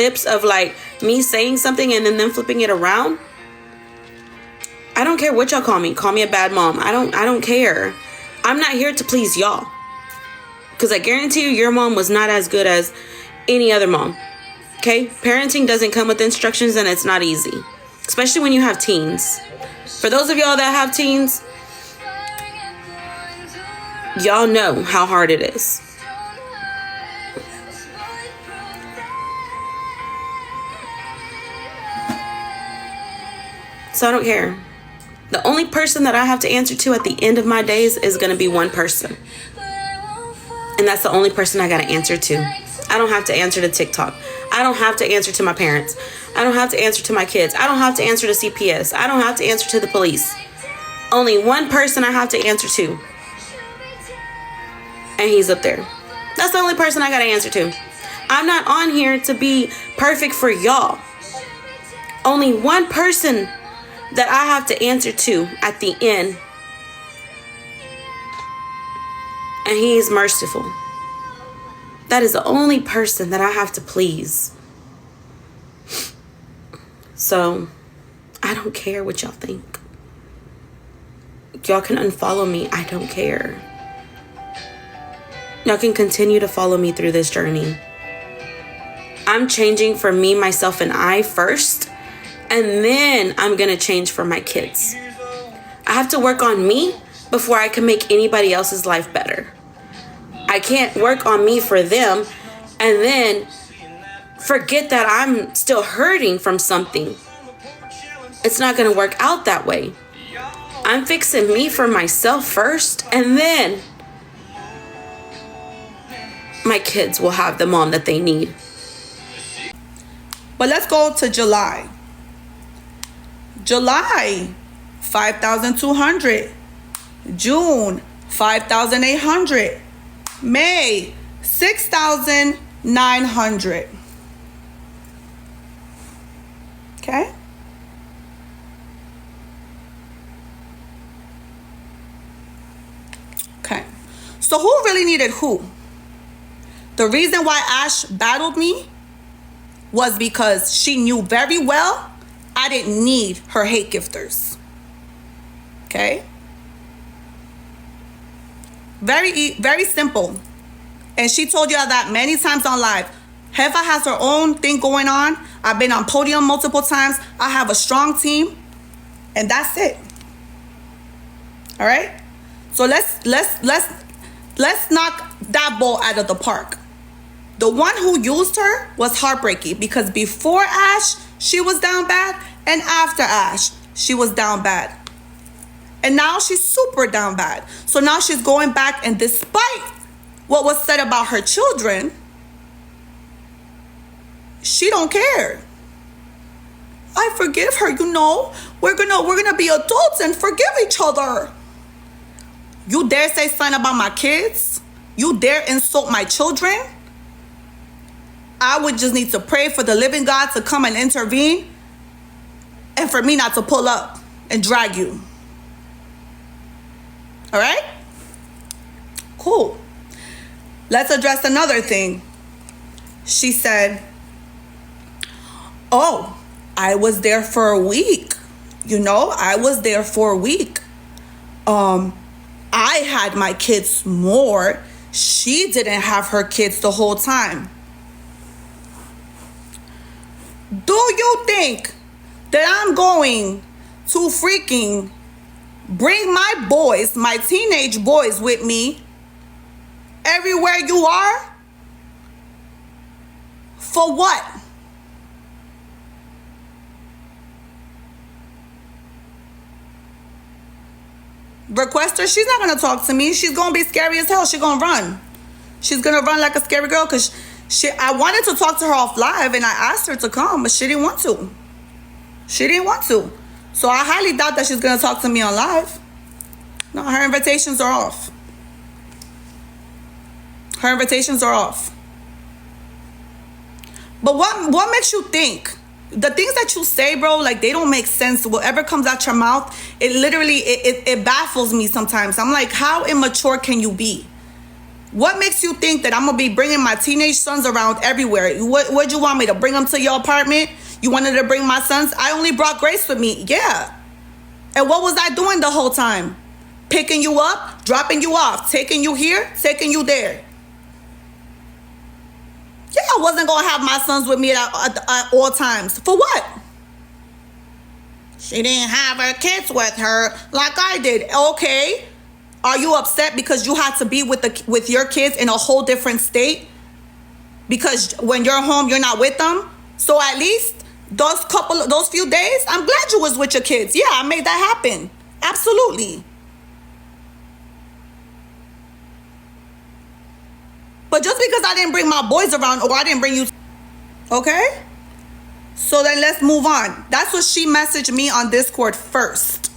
clips of like me saying something and then them flipping it around. I don't care what y'all call me. Call me a bad mom. I don't care. I'm not here to please y'all. Because I guarantee you your mom was not as good as any other mom. Okay? Parenting doesn't come with instructions and it's not easy. Especially when you have teens. For those of y'all that have teens, y'all know how hard it is. So I don't care. The only person that I have to answer to at the end of my days is going to be one person. And that's the only person I got to answer to. I don't have to answer to TikTok. I don't have to answer to my parents. I don't have to answer to my kids. I don't have to answer to CPS. I don't have to answer to the police. Only one person I have to answer to. And he's up there. That's the only person I got to answer to. I'm not on here to be perfect for y'all. Only one person that I have to answer to at the end. And he is merciful. That is the only person that I have to please. So, I don't care what y'all think. Y'all can unfollow me. I don't care. Y'all can continue to follow me through this journey. I'm changing for me, myself, and I first. And then I'm going to change for my kids. I have to work on me before I can make anybody else's life better. I can't work on me for them and then forget that I'm still hurting from something. It's not going to work out that way. I'm fixing me for myself first, and then my kids will have the mom that they need. But let's go to July. July, 5,200. June, 5,800. May, 6,900. Okay? Okay. So who really needed who? The reason why Ash battled me was because she knew very well I didn't need her hate gifters. Okay? Very simple. And she told you that many times on live. Jefa has her own thing going on. I've been on podium multiple times. I have a strong team. And that's it. All right? So let's knock that ball out of the park. The one who used her was heartbreaking because before Ash, she was down bad, and after Ash, she was down bad. And now she's super down bad. So now she's going back, and despite what was said about her children, she don't care. I forgive her, you know. We're gonna be adults and forgive each other. You dare say something about my kids? You dare insult my children? I would just need to pray for the living God to come and intervene and for me not to pull up and drag you. All right? Cool. Let's address another thing. She said, oh, I was there for a week. You know, I was there for a week. I had my kids more. She didn't have her kids the whole time. Do you think that I'm going to freaking bring my boys, my teenage boys with me everywhere you are? For what? Request her. She's not going to talk to me. She's going to be scary as hell. She's going to run. She's going to run like a scary girl because I wanted to talk to her off live and I asked her to come, but she didn't want to. She didn't want to. So I highly doubt that she's going to talk to me on live. No, her invitations are off. Her invitations are off. But what makes you think? The things that you say, bro, like they don't make sense. Whatever comes out your mouth, it literally, it baffles me sometimes. I'm like, how immature can you be? What makes you think that I'm going to be bringing my teenage sons around everywhere? What'd you want me to bring them to your apartment? You wanted to bring my sons? I only brought Grace with me. Yeah. And what was I doing the whole time? Picking you up, dropping you off, taking you here, taking you there. Yeah, I wasn't going to have my sons with me at all times. For what? She didn't have her kids with her like I did. Okay. Are you upset because you had to be with your kids in a whole different state? Because when you're home, you're not with them? So at least those few days, I'm glad you was with your kids. Yeah, I made that happen. Absolutely. But just because I didn't bring my boys around, or I didn't bring you, okay? So then let's move on. That's what she messaged me on Discord first.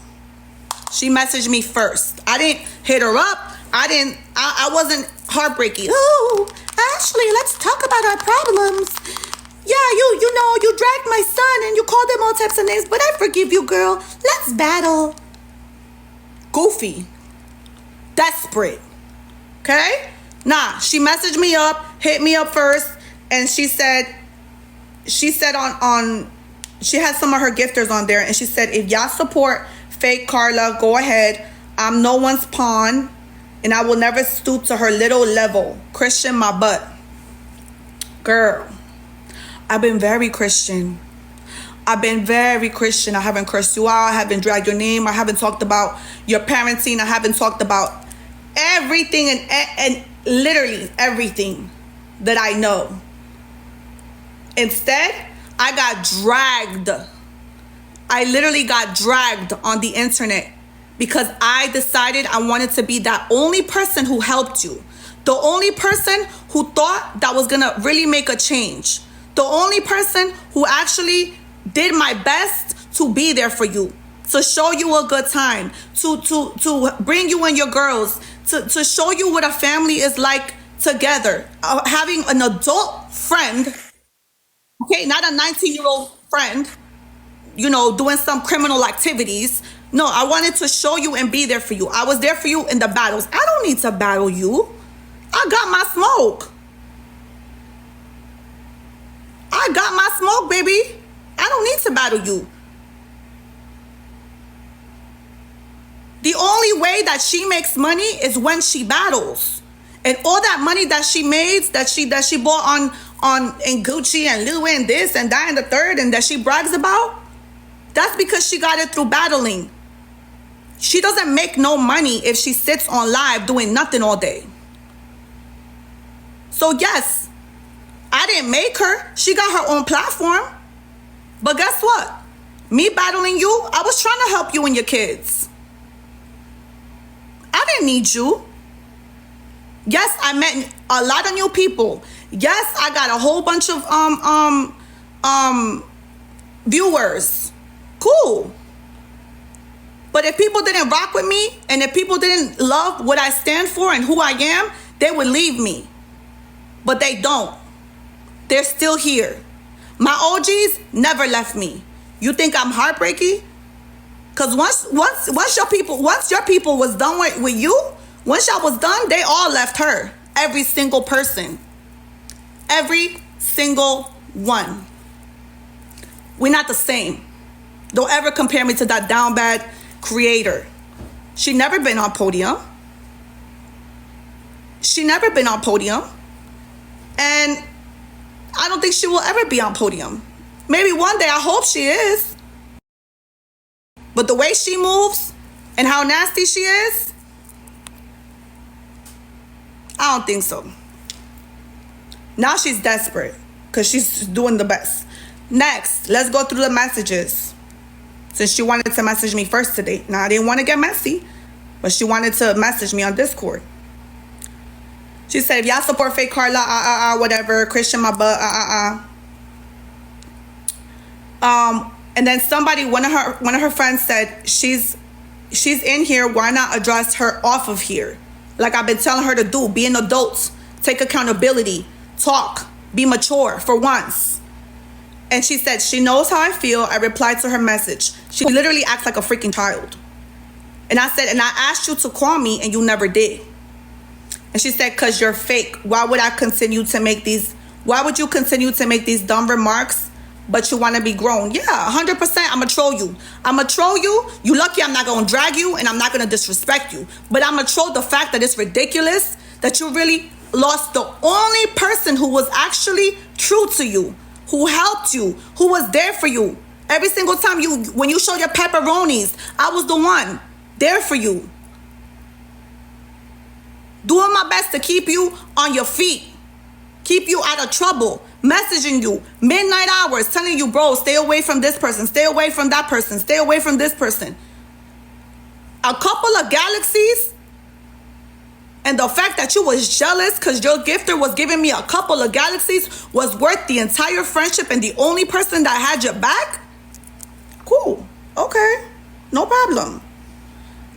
She messaged me first. I didn't hit her up. I wasn't heartbreaky. Oh, Ashley, let's talk about our problems. Yeah, you know, you dragged my son and you called him all types of names, but I forgive you, girl. Let's battle. Goofy. Desperate. Okay? Nah, she messaged me up, hit me up first, and she said on she had some of her gifters on there, and she said, if y'all support fake Carla, go ahead. I'm no one's pawn, and I will never stoop to her little level. Christian my butt. Girl, I've been very Christian. I haven't cursed you out. I haven't dragged your name. I haven't talked about your parenting. I haven't talked about everything and literally everything that I know. Instead, I got dragged. I literally got dragged on the internet because I decided I wanted to be that only person who helped you. The only person who thought that was gonna really make a change. The only person who actually did my best to be there for you, to show you a good time, to bring you and your girls, to show you what a family is like together. Having an adult friend, okay, not a 19-year-old friend, you know, doing some criminal activities. No, I wanted to show you and be there for you. I was there for you in the battles. I don't need to battle you. I got my smoke. I got my smoke, baby. I don't need to battle you. The only way that she makes money is when she battles. And all that money that she made, that she bought on in Gucci and Louis and this and that and the third, and that she brags about, that's because she got it through battling. She doesn't make no money if she sits on live doing nothing all day. So yes, I didn't make her. She got her own platform. But guess what? Me battling you, I was trying to help you and your kids. I didn't need you. Yes, I met a lot of new people. Yes, I got a whole bunch of viewers. Cool. But if people didn't rock with me, and if people didn't love what I stand for and who I am, they would leave me. But they don't. They're still here. My OGs never left me. You think I'm heartbreaky? Because once your people was done with you, once y'all was done, they all left her. Every single person. Every single one. We're not the same. Don't ever compare me to that down bad creator. She never been on podium. And I don't think she will ever be on podium. Maybe one day, I hope she is. But the way she moves and how nasty she is, I don't think so. Now she's desperate because she's doing the best. Next, let's go through the messages. Since she wanted to message me first today. Now, I didn't want to get messy, but she wanted to message me on Discord. She said, if y'all support fake Carla, whatever, Christian my butt, and then one of her friends said, she's in here, why not address her off of here? Like I've been telling her to do, be an adult, take accountability, talk, be mature for once. And she said, she knows how I feel. I replied to her message. She literally acts like a freaking child. And I said, and I asked you to call me and you never did. And she said, because you're fake. Why would you continue to make these dumb remarks, but you want to be grown? Yeah, 100%. I'm going to troll you. You lucky I'm not going to drag you, and I'm not going to disrespect you. But I'm going to troll the fact that it's ridiculous that you really lost the only person who was actually true to you, who helped you, who was there for you. Every single time when you showed your pepperonis, I was the one there for you. Doing my best to keep you on your feet, keep you out of trouble, messaging you, midnight hours, telling you, bro, stay away from this person, stay away from that person, stay away from this person. A couple of galaxies, and the fact that you was jealous because your gifter was giving me a couple of galaxies was worth the entire friendship and the only person that had your back? Cool. Okay. No problem.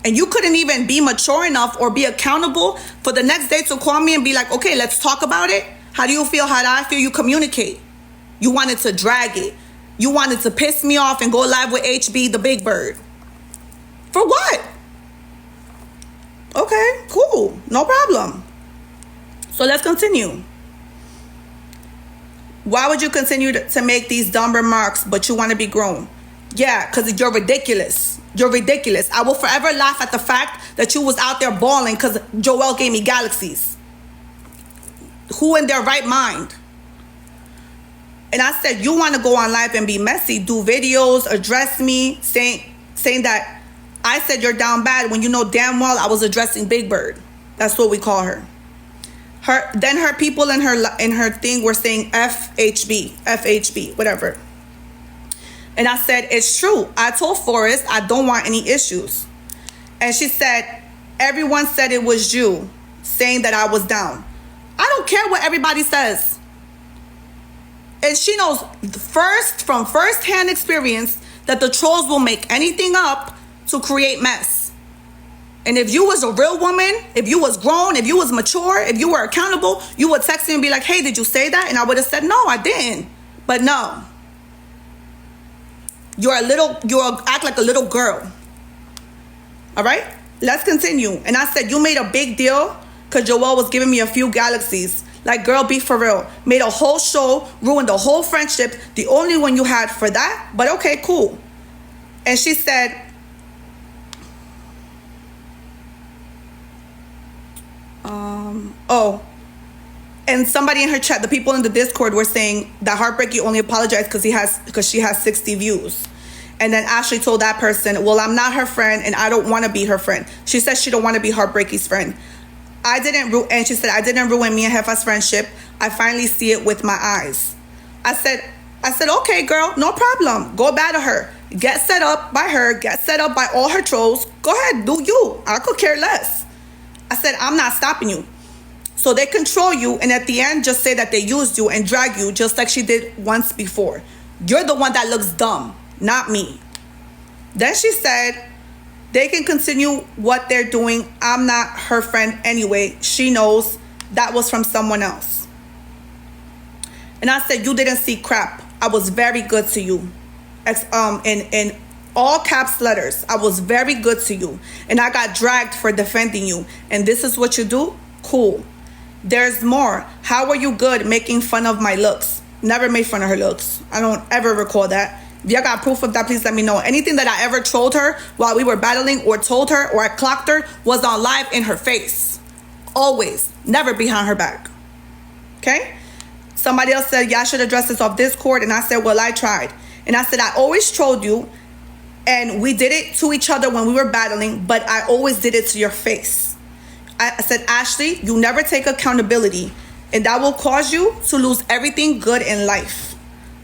And you couldn't even be mature enough or be accountable for the next day to call me and be like, okay, let's talk about it. How do you feel? How do I feel? You communicate. You wanted to drag it. You wanted to piss me off and go live with HB, the big bird. For what? Okay, cool. No problem. So let's continue. Why would you continue to make these dumb remarks, but you want to be grown? Yeah, because you're ridiculous. You're ridiculous. I will forever laugh at the fact that you was out there bawling because Joel gave me galaxies. Who in their right mind? And I said, you want to go on live and be messy, do videos, address me, saying that I said you're down bad when you know damn well I was addressing Big Bird. That's what we call her. Then her people in her thing were saying FHB, whatever. And I said, it's true. I told Forrest I don't want any issues. And she said, everyone said it was you saying that I was down. I don't care what everybody says. And she knows from first-hand experience that the trolls will make anything up to create mess. And if you was a real woman, if you was grown, if you was mature, if you were accountable, you would text me and be like, hey, did you say that? And I would have said, no, I didn't. But no. You act like a little girl. All right? Let's continue. And I said, you made a big deal because Joel was giving me a few galaxies. Like, girl, be for real. Made a whole show, ruined the whole friendship. The only one you had for that. But okay, cool. And she said, and somebody in her chat, the people in the Discord were saying that Heartbreaky only apologized because she has 60 views. And then Ashley told that person, well, I'm not her friend and I don't want to be her friend. She said she don't want to be Heartbreaky's friend. And she said, I didn't ruin me and Jefa's friendship. I finally see it with my eyes. I said, okay, girl, no problem. Go battle her. Get set up by her. Get set up by all her trolls. Go ahead, do you. I could care less. I said, I'm not stopping you. So they control you, and at the end, just say that they used you and drag you just like she did once before. You're the one that looks dumb, not me. Then she said, they can continue what they're doing. I'm not her friend anyway. She knows that was from someone else. And I said, you didn't see crap. I was very good to you. In all caps letters, I was very good to you. And I got dragged for defending you. And this is what you do? Cool. There's more. How are you good making fun of my looks? Never made fun of her looks. I don't ever recall that. If y'all got proof of that, please let me know. Anything that I ever told her while we were battling or told her or I clocked her was on live in her face. Always. Never behind her back. Okay? Somebody else said, yeah, I should address this off Discord. And I said, well, I tried. And I said, I always trolled you. And we did it to each other when we were battling. But I always did it to your face. I said, Ashley, you never take accountability. And that will cause you to lose everything good in life.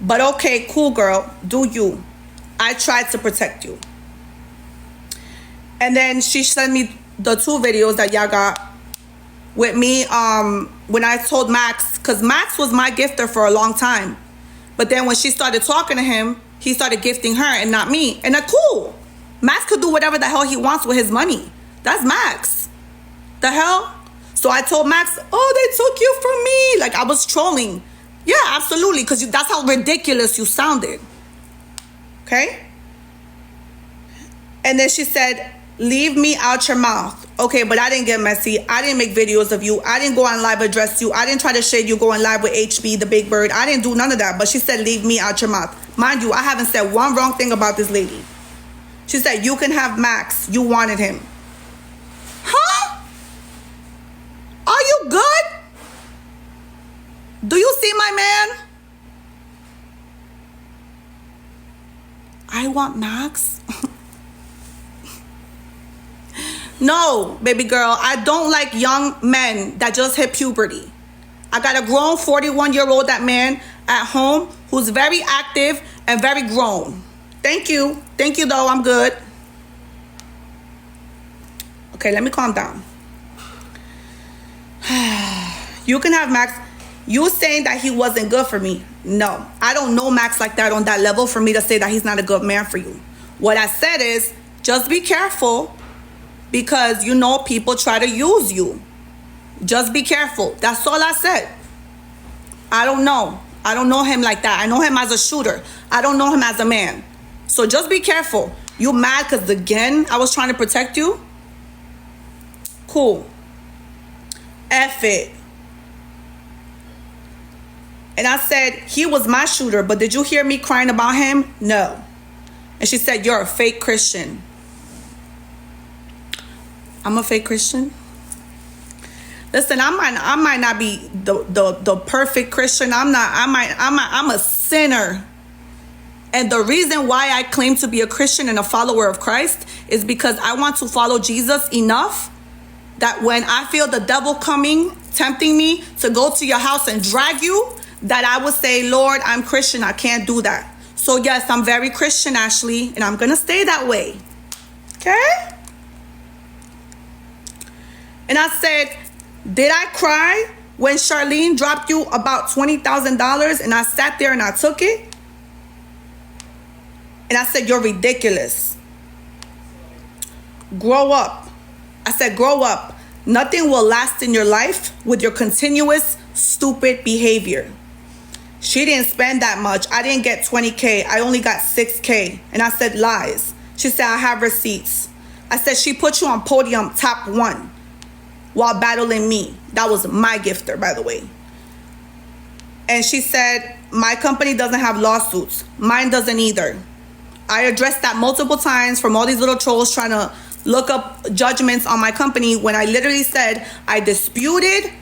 But okay, cool, girl. Do you. I tried to protect you. And then she sent me the 2 videos that y'all got with me when I told Max. Because Max was my gifter for a long time. But then when she started talking to him, he started gifting her and not me. And that's cool. Max could do whatever the hell he wants with his money. That's Max. The hell? So I told Max, oh, they took you from me. Like I was trolling. Yeah, absolutely. Because that's how ridiculous you sounded. Okay? And then she said, leave me out your mouth. Okay, but I didn't get messy. I didn't make videos of you. I didn't go on live address you. I didn't try to shade you going live with HB, the big bird. I didn't do none of that. But she said, leave me out your mouth. Mind you, I haven't said one wrong thing about this lady. She said, you can have Max. You wanted him. Huh? Are you good? Do you see my man? I want Max? No, baby girl, I don't like young men that just hit puberty. I got a grown 41-year-old that man at home who's very active and very grown. Thank you. Thank you, though. I'm good. Okay, let me calm down. You can have Max. You saying that he wasn't good for me. No, I don't know Max like that on that level for me to say that he's not a good man for you. What I said is just be careful because, you know, people try to use you. Just be careful. That's all I said. I don't know. I don't know him like that. I know him as a shooter. I don't know him as a man. So just be careful. You mad because, again, I was trying to protect you? Cool. F it. And I said, he was my shooter, but did you hear me crying about him? No. And she said, you're a fake Christian. I'm a fake Christian? Listen, I might not be the perfect Christian. I'm a sinner. And the reason why I claim to be a Christian and a follower of Christ is because I want to follow Jesus enough that when I feel the devil coming, tempting me to go to your house and drag you, that I would say, Lord, I'm Christian. I can't do that. So yes, I'm very Christian, Ashley, and I'm going to stay that way. Okay? And I said, did I cry when Charlene dropped you about $20,000 and I sat there and I took it? And I said, you're ridiculous. Grow up. I said, grow up. Nothing will last in your life with your continuous stupid behavior. She didn't spend that much. I didn't get 20K. I only got 6K. And I said, lies. She said, I have receipts. I said, she put you on podium top 1 while battling me. That was my gifter, by the way. And she said, my company doesn't have lawsuits. Mine doesn't either. I addressed that multiple times from all these little trolls trying to look up judgments on my company when I literally said I disputed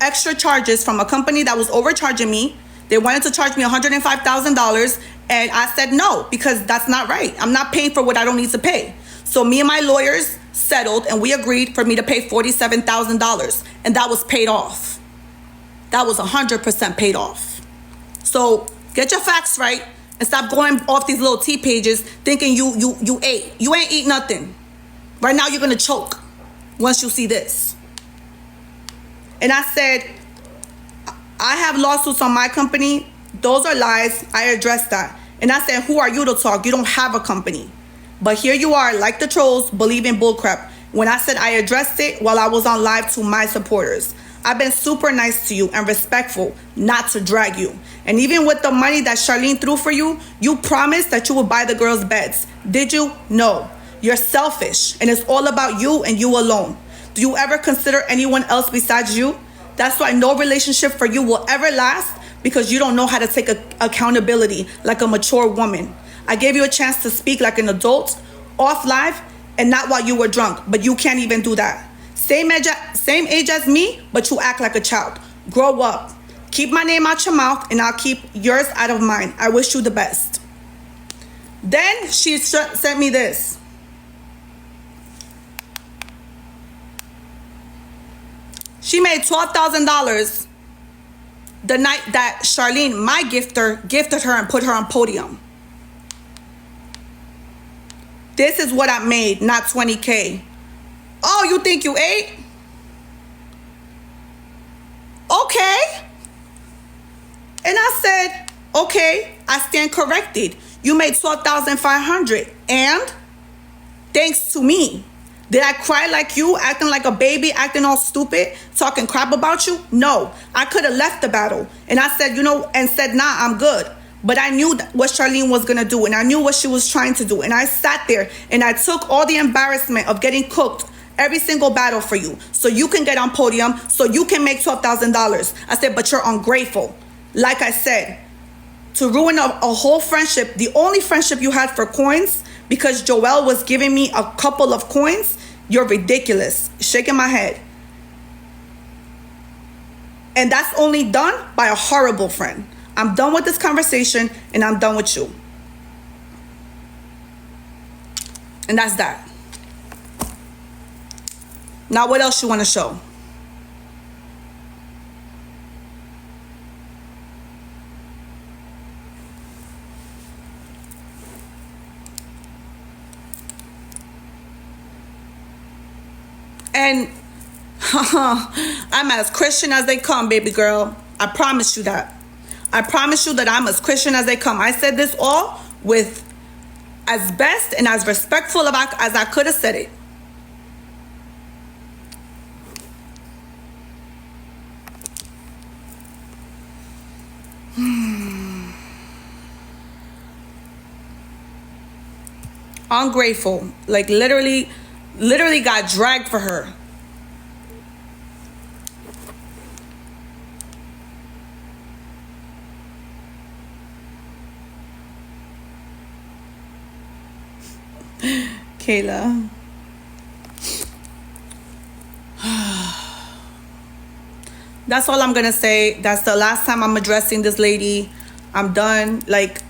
extra charges from a company that was overcharging me. They wanted to charge me $105,000 and I said no, because that's not right. I'm not paying for what I don't need to pay. So me and my lawyers settled and we agreed for me to pay $47,000 and that was paid off. That was 100% paid off. So get your facts right and stop going off these little T pages thinking you ate. You ain't eat nothing. Right now you're gonna choke once you see this. And I said, I have lawsuits on my company. Those are lies. I addressed that. And I said, who are you to talk? You don't have a company. But here you are, like the trolls, believing bullcrap. When I said I addressed it while I was on live to my supporters. I've been super nice to you and respectful not to drag you. And even with the money that Charlene threw for you, you promised that you would buy the girls' beds. Did you? No. You're selfish and it's all about you and you alone. Do you ever consider anyone else besides you? That's why no relationship for you will ever last, because you don't know how to take accountability like a mature woman. I gave you a chance to speak like an adult, off live, and not while you were drunk, but you can't even do that. Same age as me, but you act like a child. Grow up. Keep my name out your mouth, and I'll keep yours out of mine. I wish you the best. Then she sent me this. She made $12,000 the night that Charlene, my gifter, gifted her and put her on podium. This is what I made, not 20K. Oh, you think you ate? Okay. And I said, okay, I stand corrected. You made $12,500. And thanks to me. Did I cry like you, acting like a baby, acting all stupid, talking crap about you? No. I could have left the battle. And I said, and said, nah, I'm good. But I knew what Charlene was going to do, and I knew what she was trying to do. And I sat there and I took all the embarrassment of getting cooked every single battle for you, so you can get on podium, so you can make $12,000. I said, but you're ungrateful. Like I said, to ruin a whole friendship, the only friendship you had for coins, because Joelle was giving me a couple of coins, you're ridiculous. Shaking my head. And that's only done by a horrible friend. I'm done with this conversation, and I'm done with you. And that's that. Now, what else you want to show? And I'm as Christian as they come, baby girl. I promise you that. I promise you that I'm as Christian as they come. I said this all with as best and as respectful as I could have said it. Ungrateful. Like literally got dragged for her. Kayla. That's all I'm gonna say. That's the last time I'm addressing this lady. I'm done. Like,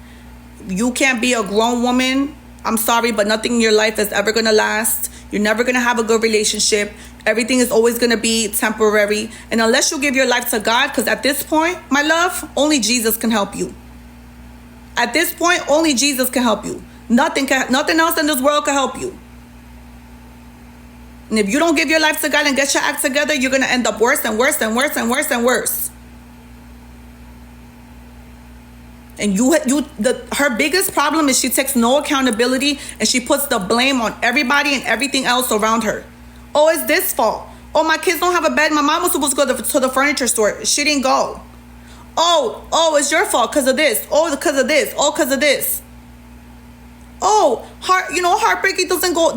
you can't be a grown woman. I'm sorry, but nothing in your life is ever gonna last. You're never gonna have a good relationship. Everything is always gonna be temporary. And unless you give your life to God, because at this point, my love, only Jesus can help you. At this point, only Jesus can help you. Nothing else in this world can help you. And if you don't give your life to God and get your act together, you're gonna end up worse and worse and worse and worse and worse. And her biggest problem is she takes no accountability, and she puts the blame on everybody and everything else around her. Oh, it's this fault. Oh, my kids don't have a bed. My mom was supposed to go to the furniture store. She didn't go. Oh, it's your fault because of this. Oh, because of this. Oh, because of this. Oh, Heartbreaky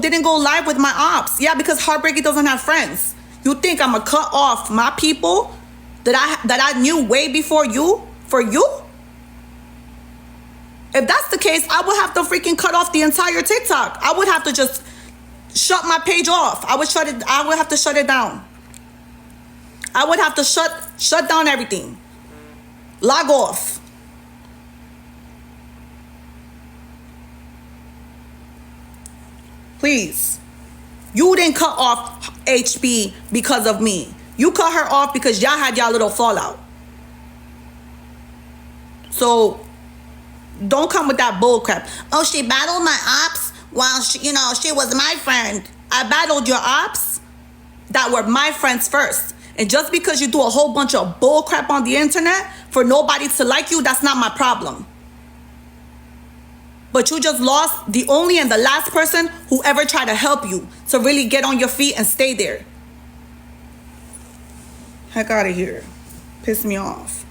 didn't go live with my ops. Yeah, because Heartbreaky doesn't have friends. You think I'm gonna cut off my people that I knew way before you for you? If that's the case, I would have to freaking cut off the entire TikTok. I would have to just shut my page off. I would have to shut it down. I would have to shut down everything. Log off. Please. You didn't cut off HB because of me. You cut her off because y'all had y'all little fallout. So don't come with that bull crap. Oh, she battled my ops while she was my friend. I battled your ops that were my friends first. And just because you do a whole bunch of bull crap on the internet for nobody to like you, that's not my problem. But you just lost the only and the last person who ever tried to help you to really get on your feet and stay there. Heck out of here. Piss me off.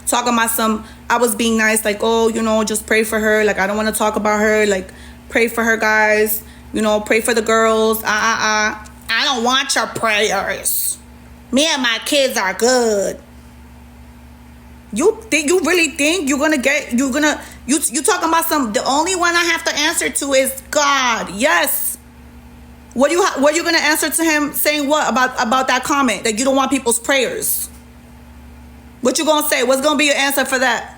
Talking about I was being nice, like, oh, just pray for her. Like, I don't want to talk about her. Like, pray for her, guys. Pray for the girls. I don't want your prayers. Me and my kids are good. You really think you talking about the only one I have to answer to is God. Yes. What are you gonna answer to him saying what about that comment that you don't want people's prayers? What you gonna say? What's gonna be your answer for that?